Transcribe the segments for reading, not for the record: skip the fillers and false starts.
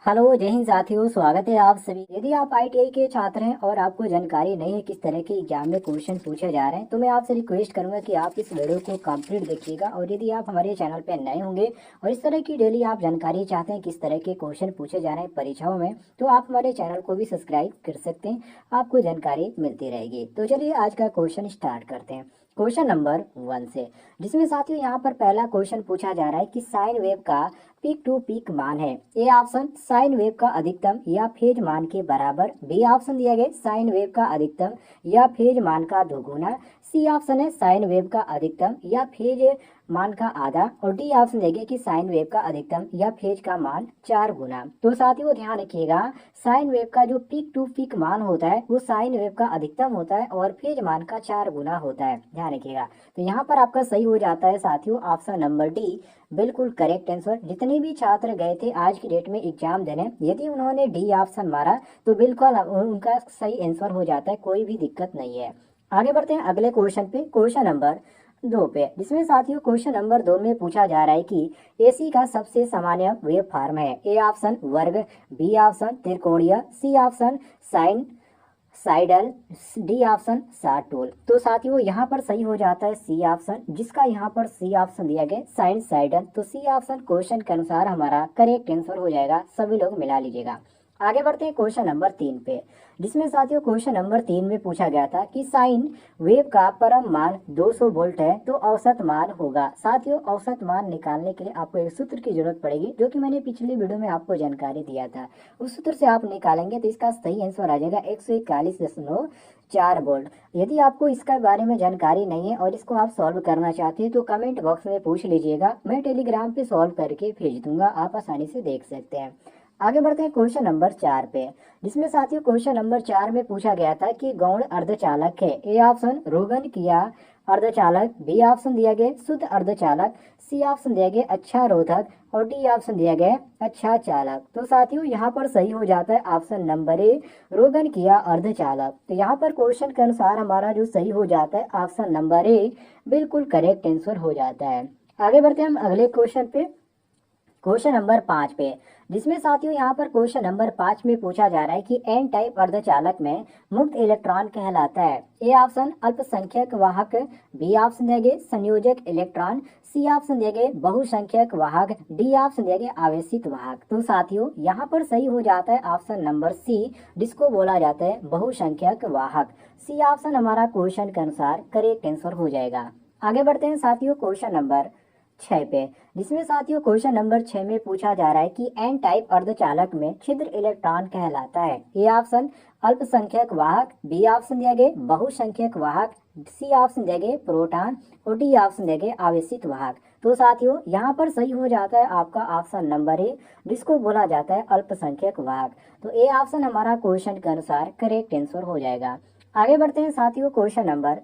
Hello जय हिंद साथियों, स्वागत है आप सभी। यदि आप आईटीआई के छात्र हैं और आपको जानकारी नहीं है किस तरह के एग्जाम में क्वेश्चन पूछे जा रहे हैं, तो मैं आपसे रिक्वेस्ट करूंगा कि आप इस वीडियो को कंप्लीट देखिएगा। और यदि आप हमारे चैनल पर नए होंगे और इस तरह की डेली आप जानकारी चाहते हैं किस तरह के क्वेश्चन पूछे जा रहे हैं परीक्षाओं में, तो आप हमारे चैनल को भी सब्सक्राइब कर सकते हैं, आपको जानकारी मिलती रहेगी। तो चलिए आज का क्वेश्चन स्टार्ट करते हैं क्वेश्चन नंबर 1 से, जिसमें साथियों यहाँ पर पहला क्वेश्चन पूछा जा रहा है कि साइन वेव का पीक टू पीक मान है। ए ऑप्शन साइन वेव का अधिकतम या फेज मान के बराबर, बी ऑप्शन दिया गया साइन वेव का अधिकतम या फेज मान का दोगुना, सी ऑप्शन है साइन वेव का अधिकतम या फेज मान का आधा, और डी ऑप्शन देंगे कि साइन वेव का अधिकतम या फेज का मान 4 गुना। तो साथियों ध्यान रखिएगा, साइन वेव का जो पीक टू पीक मान होता है वो साइन वेव का अधिकतम होता है और फेज मान का 4 गुना होता है, ध्यान रखिएगा। तो यहाँ पर आपका सही हो जाता है साथियों ऑप्शन नंबर डी, बिल्कुल करेक्ट आंसर। जितने भी छात्र गए थे आज की डेट में एग्जाम देने, यदि उन्होंने डी ऑप्शन मारा तो बिल्कुल उनका सही आंसर हो जाता है, कोई भी दिक्कत नहीं है। आगे बढ़ते हैं अगले क्वेश्चन पे, क्वेश्चन नंबर 2 पे, जिसमें साथियों क्वेश्चन नंबर 2 में पूछा जा रहा है कि एसी का सबसे सामान्य वेव फॉर्म है। ए ऑप्शन वर्ग, बी ऑप्शन त्रिकोणीय, C option sinusoidal, D option साटोल। तो साथियों यहाँ पर सही हो जाता है सी ऑप्शन, जिसका यहाँ पर सी ऑप्शन दिया गया साइन साइडल। तो सी ऑप्शन क्वेश्चन के अनुसार हमारा करेक्ट आंसर हो जाएगा, सभी लोग मिला लीजिएगा। आगे बढ़ते हैं क्वेश्चन नंबर 3 पे, जिसमें साथियों क्वेश्चन नंबर 3 में पूछा गया था कि साइन वेव का परम मान 200 वोल्ट है तो औसत मान होगा। साथियों औसत मान निकालने के लिए आपको एक सूत्र की जरूरत पड़ेगी, जो कि मैंने पिछली वीडियो में आपको जानकारी दिया था। उस सूत्र से आप निकालेंगे तो इसका सही आंसर आ जाएगा 141.4 वोल्ट। यदि आपको इसके बारे में जानकारी नहीं है और इसको आप सॉल्व करना चाहते हैं तो कमेंट बॉक्स में पूछ लीजिएगा, मैं टेलीग्राम पे सॉल्व करके भेज दूंगा, आप आसानी से देख सकते हैं। आगे बढ़ते हैं क्वेश्चन नंबर 4 पे, जिसमें साथियों क्वेश्चन नंबर 4 में पूछा गया था कि गौण अर्धचालक है। ए ऑप्शन रोगन किया अर्धचालक, बी ऑप्शन दिया गया शुद्ध अर्धचालक, सी ऑप्शन दिया गया अच्छा रोधक, और डी ऑप्शन दिया गया अच्छा चालक। तो साथियों यहाँ पर सही हो जाता है ऑप्शन नंबर ए, रोगन किया अर्धचालक। तो यहाँ पर क्वेश्चन के अनुसार हमारा जो सही हो जाता है ऑप्शन नंबर ए, बिल्कुल करेक्ट आंसर हो जाता है। आगे बढ़ते हैं हम अगले क्वेश्चन पे, क्वेश्चन नंबर 5 पे, जिसमें साथियों यहाँ पर क्वेश्चन नंबर 5 में पूछा जा रहा है कि एन टाइप अर्धचालक में मुक्त इलेक्ट्रॉन कहलाता है। ए ऑप्शन अल्पसंख्यक वाहक, बी ऑप्शन दिया गया संयोजक इलेक्ट्रॉन, सी ऑप्शन दिया गया बहुसंख्यक वाहक, डी ऑप्शन दिया गया आवेशित वाहक। तो साथियों यहाँ पर सही हो जाता है ऑप्शन नंबर सी, जिसको बोला जाता है बहुसंख्यक वाहक। सी ऑप्शन हमारा क्वेश्चन के अनुसार करेक्ट आंसर हो जाएगा। आगे बढ़ते हैं साथियों क्वेश्चन नंबर 6 पे, जिसमें साथियों क्वेश्चन नंबर 6 में पूछा जा रहा है कि एन टाइप अर्धचालक में छिद्र इलेक्ट्रॉन कहलाता है। ए ऑप्शन अल्पसंख्यक वाहक, बी ऑप्शन दिया गया बहुसंख्यक वाहक, सी ऑप्शन दिया गया प्रोटॉन, और डी ऑप्शन दिया गया आवेशित वाहक। तो साथियों यहाँ पर सही हो जाता है आपका ऑप्शन नंबर ए, जिसको बोला जाता है अल्पसंख्यक वाहक। तो ए ऑप्शन हमारा क्वेश्चन के अनुसार करेक्ट आंसर हो जाएगा। आगे बढ़ते हैं साथियों क्वेश्चन नंबर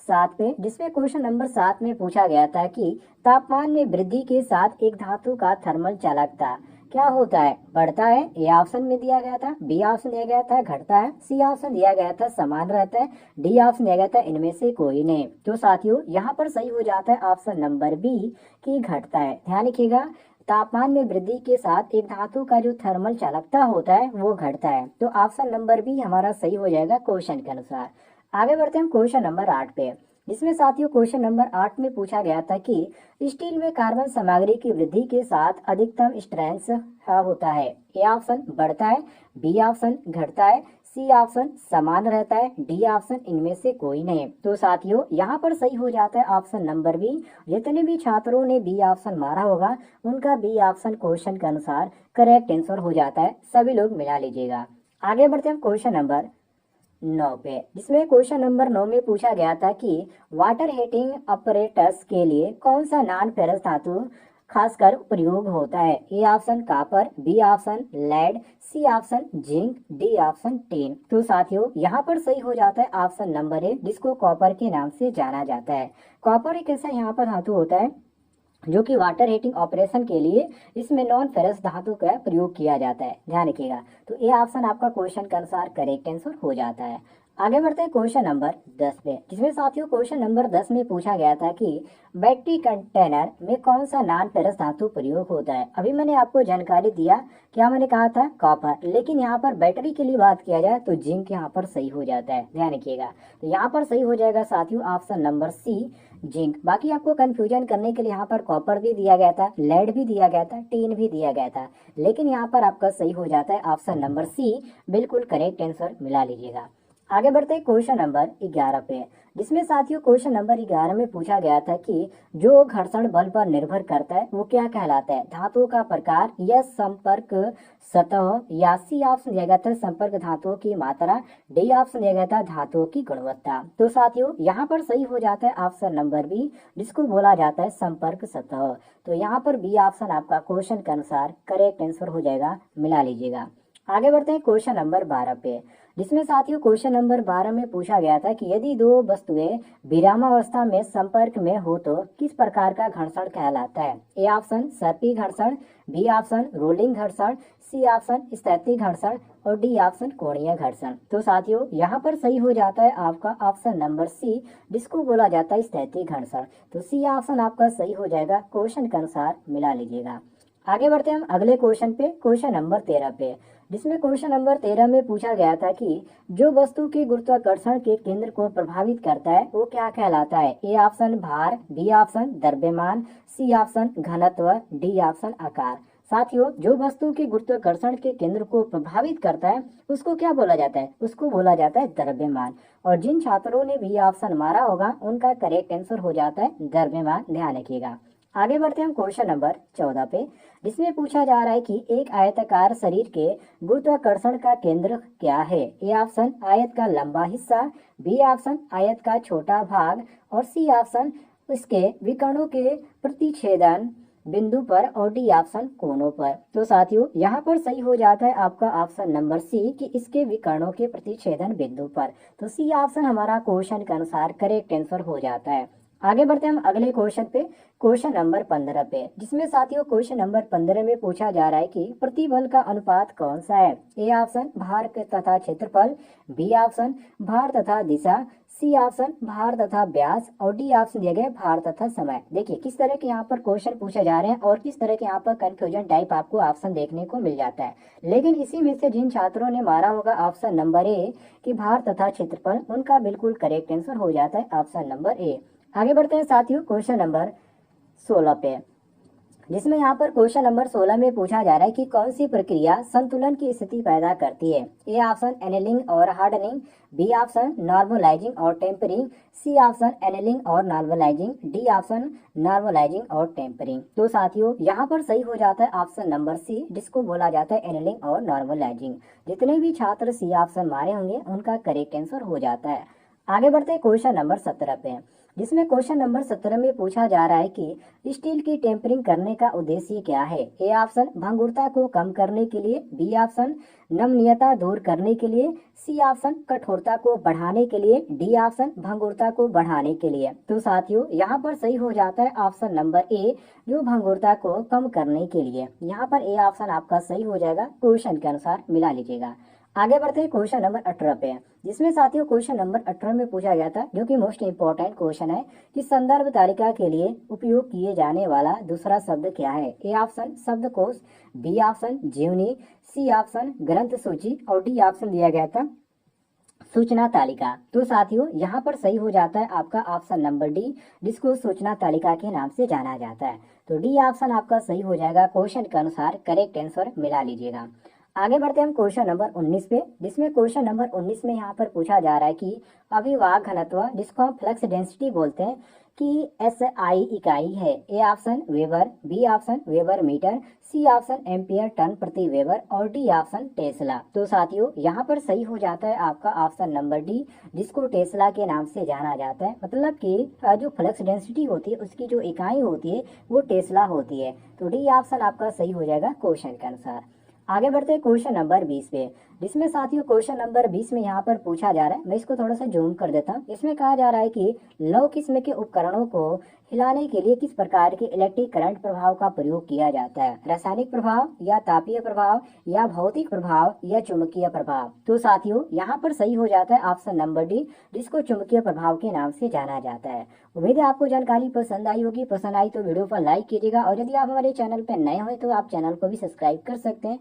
7 पे, जिसमें क्वेश्चन नंबर 7 में पूछा गया था कि तापमान में वृद्धि के साथ एक धातु का थर्मल चालकता क्या होता है, बढ़ता है। ए ऑप्शन में दिया गया था, बी ऑप्शन दिया गया था घटता है, सी ऑप्शन दिया गया था समान रहता है, डी ऑप्शन दिया गया था इनमें से कोई नहीं। तो साथियों यहाँ पर सही हो जाता है ऑप्शन नंबर बी की घटता है। ध्यान रखिएगा, तापमान में वृद्धि के साथ एक धातु का जो थर्मल चालकता होता है वो घटता है। तो ऑप्शन नंबर बी हमारा सही हो जाएगा क्वेश्चन के अनुसार। आगे बढ़ते हैं क्वेश्चन नंबर 8 पे, जिसमें साथियों क्वेश्चन नंबर 8 में पूछा गया था कि स्टील में कार्बन सामग्री की वृद्धि के साथ अधिकतम स्ट्रेंथ होता है। ए ऑप्शन बढ़ता है, बी ऑप्शन घटता है, सी ऑप्शन समान रहता है, डी ऑप्शन इनमें से कोई नहीं। तो साथियों यहाँ पर सही हो जाता है ऑप्शन नंबर बी। जितने भी छात्रों ने बी ऑप्शन मारा होगा उनका बी ऑप्शन क्वेश्चन के अनुसार करेक्ट आंसर हो जाता है, सभी लोग मिला लीजिएगा। आगे बढ़ते हैं क्वेश्चन नंबर 9 पे, जिसमें क्वेश्चन नंबर 9 में पूछा गया था कि वाटर हीटिंग अपरेटस के लिए कौन सा नॉन फेरस धातु खासकर प्रयोग होता है। A option copper, B option lead, C option zinc, D option tin. तो साथियों यहाँ पर सही हो जाता है ऑप्शन नंबर ए, जिसको कॉपर के नाम से जाना जाता है। कॉपर एक ऐसा यहाँ पर धातु होता है जो कि वाटर हीटिंग ऑपरेशन के लिए इसमें नॉन फेरस धातु का प्रयोग किया जाता है, ध्यान रखिएगा। तो ये ऑप्शन आपका क्वेश्चन के अनुसार करेक्ट आंसर हो जाता है। आगे बढ़ते हैं क्वेश्चन नंबर 10 पे, जिसमें साथियों क्वेश्चन नंबर 10 में पूछा गया था कि बैटरी कंटेनर में कौन सा नॉन फेरस धातु प्रयोग होता है। अभी मैंने आपको जानकारी दिया, क्या मैंने कहा था, कॉपर, लेकिन यहाँ पर बैटरी के लिए बात किया जाए तो जिंक यहाँ पर सही हो जाता है, ध्यान रखिएगा। तो यहाँ पर सही हो जाएगा साथियों ऑप्शन नंबर सी, जिंक। बाकी आपको कंफ्यूजन करने के लिए यहाँ पर कॉपर भी दिया गया था, लेड भी दिया गया था, टीन भी दिया गया था, लेकिन यहाँ पर आपका सही हो जाता है ऑप्शन नंबर सी, बिल्कुल करेक्ट आंसर मिला लीजिएगा। आगे बढ़ते हैं क्वेश्चन नंबर 11 पे, जिसमें साथियों क्वेश्चन नंबर 11 में पूछा गया था कि जो घर्षण बल पर निर्भर करता है वो क्या कहलाता है। धातुओं का प्रकार या संपर्क सतह, या सी ऑप्शन दिया गया था संपर्क धातुओं की मात्रा, डी ऑप्शन दिया गया था धातुओं की गुणवत्ता। तो साथियों यहाँ पर सही हो जाता है ऑप्शन नंबर बी, जिसको बोला जाता है संपर्क सतह। तो यहाँ पर बी ऑप्शन आपका क्वेश्चन के अनुसार करेक्ट आंसर हो जाएगा, मिला लीजिएगा। आगे बढ़ते हैं क्वेश्चन नंबर 12 पे, जिसमें साथियों क्वेश्चन नंबर 12 में पूछा गया था कि यदि दो वस्तुएं विरामावस्था में संपर्क में हो तो किस प्रकार का घर्षण कहलाता है। ए ऑप्शन सर्पी घर्षण, बी ऑप्शन रोलिंग घर्षण, सी ऑप्शन स्थैतिक घर्षण और डी ऑप्शन कोणीय घर्षण। तो साथियों यहाँ पर सही हो जाता है आपका ऑप्शन नंबर सी, जिसको बोला जाता है स्थैतिक घर्षण। तो सी ऑप्शन आपका सही हो जाएगा, क्वेश्चन के अनुसार मिला लीजिएगा। आगे बढ़ते हैं हम अगले क्वेश्चन पे, क्वेश्चन नंबर 13 पे, जिसमें क्वेश्चन नंबर 13 में पूछा गया था कि जो वस्तु के गुरुत्वाकर्षण के केंद्र को प्रभावित करता है वो क्या कहलाता है। ए ऑप्शन भार, बी ऑप्शन द्रव्यमान, सी ऑप्शन घनत्व, डी ऑप्शन आकार। साथियों जो वस्तु के गुरुत्वाकर्षण के केंद्र को प्रभावित करता है उसको क्या बोला जाता है, उसको बोला जाता है द्रव्यमान। और जिन छात्रों ने बी ऑप्शन मारा होगा उनका करेक्ट आंसर हो जाता है द्रव्यमान, ध्यान रखिएगा। आगे बढ़ते हैं हम क्वेश्चन नंबर 14 पे, जिसमें पूछा जा रहा है कि एक आयताकार शरीर के गुरुत्वाकर्षण का केंद्र क्या है। ए ऑप्शन आयत का लंबा हिस्सा, बी ऑप्शन आयत का छोटा भाग और सी ऑप्शन इसके विकर्णों के प्रतिच्छेदन बिंदु पर और डी ऑप्शन कोनों पर। तो साथियों यहाँ पर सही हो जाता है आपका ऑप्शन नंबर सी कि इसके विकर्णों के प्रतिच्छेदन बिंदु पर। तो सी ऑप्शन हमारा क्वेश्चन के अनुसार करेक्ट आंसर हो जाता है। आगे बढ़ते हैं हम अगले क्वेश्चन पे, क्वेश्चन नंबर 15 पे, जिसमें साथियों क्वेश्चन नंबर 15 में पूछा जा रहा है कि प्रतिबल का अनुपात कौन सा है। ए ऑप्शन भार तथा क्षेत्रफल, बी ऑप्शन भार तथा दिशा, सी ऑप्शन भार तथा व्यास और डी ऑप्शन दिया गया भार तथा समय। देखिए किस तरह के यहाँ पर क्वेश्चन पूछे जा रहे हैं और किस तरह के यहाँ पर कंफ्यूजन टाइप आपको ऑप्शन देखने को मिल जाता है। लेकिन इसी में से जिन छात्रों ने मारा होगा ऑप्शन नंबर ए कि भार तथा क्षेत्रफल, उनका बिल्कुल करेक्ट आंसर हो जाता है ऑप्शन नंबर ए। आगे बढ़ते हैं साथियों क्वेश्चन नंबर 16 पे, जिसमें यहाँ पर क्वेश्चन नंबर 16 में पूछा जा रहा है कि कौन सी प्रक्रिया संतुलन की स्थिति पैदा करती है। ए ऑप्शन एनेलिंग और हार्डनिंग, बी ऑप्शन नॉर्मलाइजिंग और टेम्परिंग, सी ऑप्शन एनेलिंग और नॉर्मलाइजिंग, डी ऑप्शन नॉर्मलाइजिंग और टेम्परिंग। तो साथियों यहाँ पर सही हो जाता है ऑप्शन नंबर सी, जिसको बोला जाता है एनेलिंग और नॉर्मलाइजिंग। जितने भी छात्र सी ऑप्शन मारे होंगे उनका करेक्ट आंसर हो जाता है। आगे बढ़ते हैं क्वेश्चन नंबर 17 पे, जिसमें क्वेश्चन नंबर 17 में पूछा जा रहा है कि स्टील की टेम्परिंग करने का उद्देश्य क्या है। ए ऑप्शन भंगुरता को कम करने के लिए, बी ऑप्शन नमनीयता दूर करने के लिए, सी ऑप्शन कठोरता को बढ़ाने के लिए, डी ऑप्शन भंगुरता को बढ़ाने के लिए। तो साथियों यहाँ पर सही हो जाता है ऑप्शन नंबर ए, जो भंगुरता को कम करने के लिए। यहाँ पर ए ऑप्शन आपका सही हो जाएगा, क्वेश्चन के अनुसार मिला लीजिएगा। आगे बढ़ते हैं क्वेश्चन नंबर 18 पे, जिसमें साथियों क्वेश्चन नंबर 18 में पूछा गया था, जो कि मोस्ट इंपॉर्टेंट क्वेश्चन है, कि संदर्भ तालिका के लिए उपयोग किए जाने वाला दूसरा शब्द क्या है। ए ऑप्शन शब्दकोश, बी ऑप्शन जीवनी, सी ऑप्शन ग्रंथ सूची और डी ऑप्शन दिया गया था सूचना तालिका। तो साथियों यहाँ पर सही हो जाता है आपका ऑप्शन नंबर डी, जिसको सूचना तालिका के नाम से जाना जाता है। तो डी ऑप्शन आपका सही हो जाएगा, क्वेश्चन के अनुसार करेक्ट आंसर मिला लीजिएगा। आगे बढ़ते हैं हम क्वेश्चन नंबर 19 पे, जिसमें क्वेश्चन नंबर 19 में यहाँ पर पूछा जा रहा है कि अभिवाह घनत्व, जिसको हम फ्लक्स डेंसिटी बोलते हैं, कि एसआई इकाई है। A option weber, B option weber metre, C option ampere turn प्रति वेबर और डी ऑप्शन टेस्ला। तो साथियों यहाँ पर सही हो जाता है आपका ऑप्शन नंबर डी, जिसको टेस्ला के नाम से जाना जाता है। मतलब कि जो फ्लक्स डेंसिटी होती है उसकी जो इकाई होती है वो टेस्ला होती है। तो डी ऑप्शन आपका सही हो जाएगा, क्वेश्चन के अनुसार। आगे बढ़ते हैं क्वेश्चन नंबर 20 पे, जिसमें साथियों क्वेश्चन नंबर 20 में यहाँ पर पूछा जा रहा है, मैं इसको थोड़ा सा जूम कर देता हूँ। इसमें कहा जा रहा है कि लौ किस्म के उपकरणों को हिलाने के लिए किस प्रकार के इलेक्ट्रिक करंट प्रभाव का प्रयोग किया जाता है? रासायनिक प्रभाव या तापीय प्रभाव या भौतिक प्रभाव या चुंबकीय प्रभाव? तो साथियों यहाँ पर सही हो जाता है ऑप्शन नंबर डी, जिसको चुंबकीय प्रभाव के नाम से जाना जाता है। उम्मीद है आपको जानकारी पसंद आई होगी। पसंद आई तो वीडियो पर लाइक कीजिएगा और यदि आप हमारे चैनल पर नए हो तो आप चैनल को भी सब्सक्राइब कर सकते हैं।